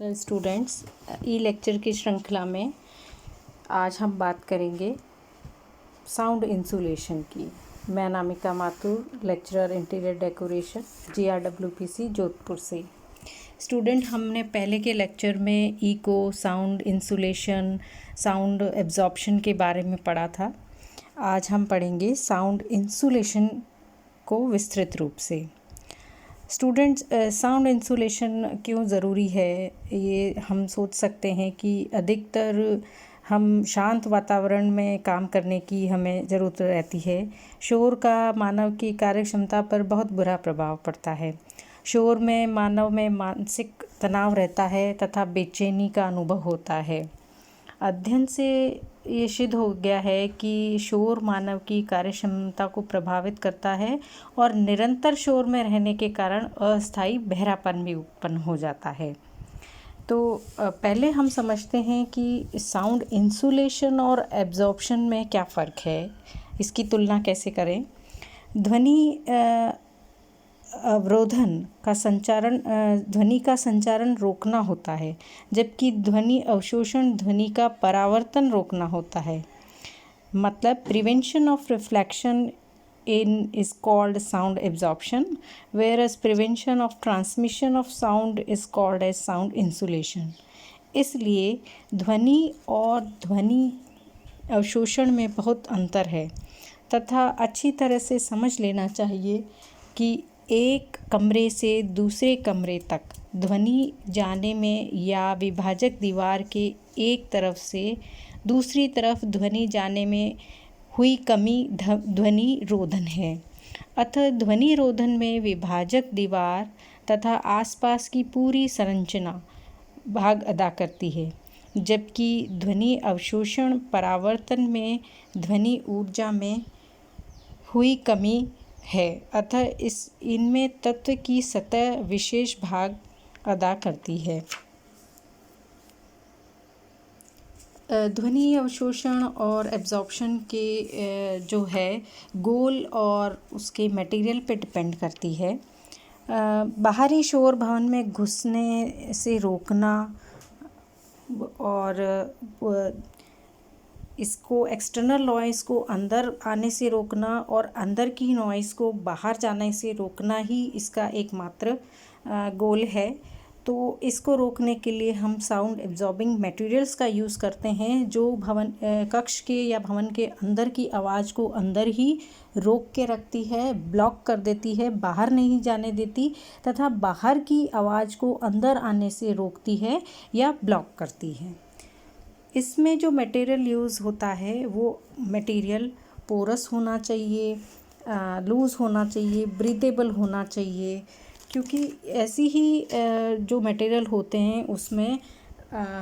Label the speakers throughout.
Speaker 1: तो स्टूडेंट्स, ई लेक्चर की श्रृंखला में आज हम बात करेंगे साउंड इंसुलेशन की। मैं Anamika Mathur, lecturer interior decoration, GRWPC Jodhpur से। स्टूडेंट, हमने पहले के लेक्चर में echo, sound insulation, sound absorption के बारे में पढ़ा था। आज हम पढ़ेंगे साउंड इंसुलेशन को विस्तृत रूप से। स्टूडेंट्स, साउंड इंसुलेशन क्यों ज़रूरी है, ये हम सोच सकते हैं कि अधिकतर हम शांत वातावरण में काम करने की हमें ज़रूरत रहती है। शोर का मानव की कार्य क्षमता पर बहुत बुरा प्रभाव पड़ता है। शोर में मानव में मानसिक तनाव रहता है तथा बेचैनी का अनुभव होता है। अध्ययन से ये सिद्ध हो गया है कि शोर मानव की कार्यक्षमता को प्रभावित करता है और निरंतर शोर में रहने के कारण अस्थायी बहरापन भी उत्पन्न हो जाता है। तो पहले हम समझते हैं कि साउंड इंसुलेशन और एब्जॉर्प्शन में क्या फ़र्क है, इसकी तुलना कैसे करें। ध्वनि अवरोधन का संचारण, ध्वनि का संचारण रोकना होता है, जबकि ध्वनि अवशोषण ध्वनि का परावर्तन रोकना होता है। मतलब prevention of reflection is called sound absorption, whereas prevention of transmission of sound is called as sound insulation. इसलिए ध्वनि और ध्वनि अवशोषण में बहुत अंतर है तथा अच्छी तरह से समझ लेना चाहिए कि एक कमरे से दूसरे कमरे तक ध्वनि जाने में या विभाजक दीवार के एक तरफ से दूसरी तरफ ध्वनि जाने में हुई कमी ध्वनि रोधन है। अतः ध्वनि रोधन में विभाजक दीवार तथा आसपास की पूरी संरचना भाग अदा करती है, जबकि ध्वनि अवशोषण परावर्तन में ध्वनि ऊर्जा में हुई कमी है। अतः इनमें तत्व की सतह विशेष भाग अदा करती है। ध्वनि अवशोषण और एब्जॉर्प्शन के जो है गोल और उसके मटेरियल पे डिपेंड करती है। बाहरी शोर भवन में घुसने से रोकना और इसको एक्सटर्नल नॉइज़ को अंदर आने से रोकना और अंदर की नॉइज़ को बाहर जाने से रोकना ही इसका एकमात्र गोल है। तो इसको रोकने के लिए हम साउंड एब्जॉर्बिंग मटेरियल्स का यूज़ करते हैं, जो भवन कक्ष के या भवन के अंदर की आवाज़ को अंदर ही रोक के रखती है, ब्लॉक कर देती है, बाहर नहीं जाने देती तथा बाहर की आवाज़ को अंदर आने से रोकती है या ब्लॉक करती है। इसमें जो मटेरियल यूज़ होता है वो मटेरियल पोरस होना चाहिए, लूज़ होना चाहिए, ब्रीदेबल होना चाहिए, क्योंकि ऐसी ही जो मटेरियल होते हैं उसमें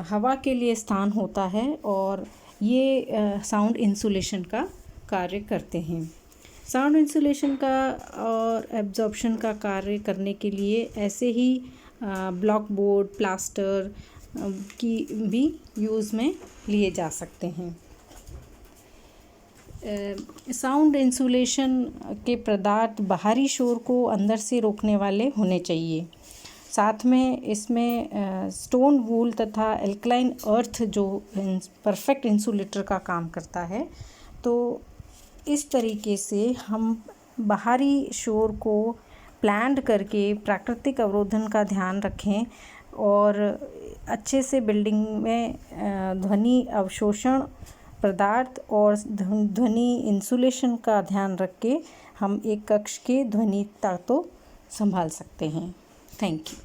Speaker 1: हवा के लिए स्थान होता है और ये साउंड इंसुलेशन का कार्य करते हैं। साउंड इंसुलेशन का और एब्जॉर्प्शन का कार्य करने के लिए ऐसे ही ब्लॉक बोर्ड, प्लास्टर की भी यूज़ में लिए जा सकते हैं। साउंड इंसुलेशन के पदार्थ बाहरी शोर को अंदर से रोकने वाले होने चाहिए। साथ में इसमें स्टोन वूल तथा एल्कलाइन अर्थ जो परफेक्ट इंसुलेटर का काम करता है। तो इस तरीके से हम बाहरी शोर को प्लान करके प्राकृतिक अवरोधन का ध्यान रखें और अच्छे से बिल्डिंग में ध्वनि अवशोषण पदार्थ और ध्वनि इंसुलेशन का ध्यान रख के हम एक कक्ष के ध्वनिता तो संभाल सकते हैं। Thank you.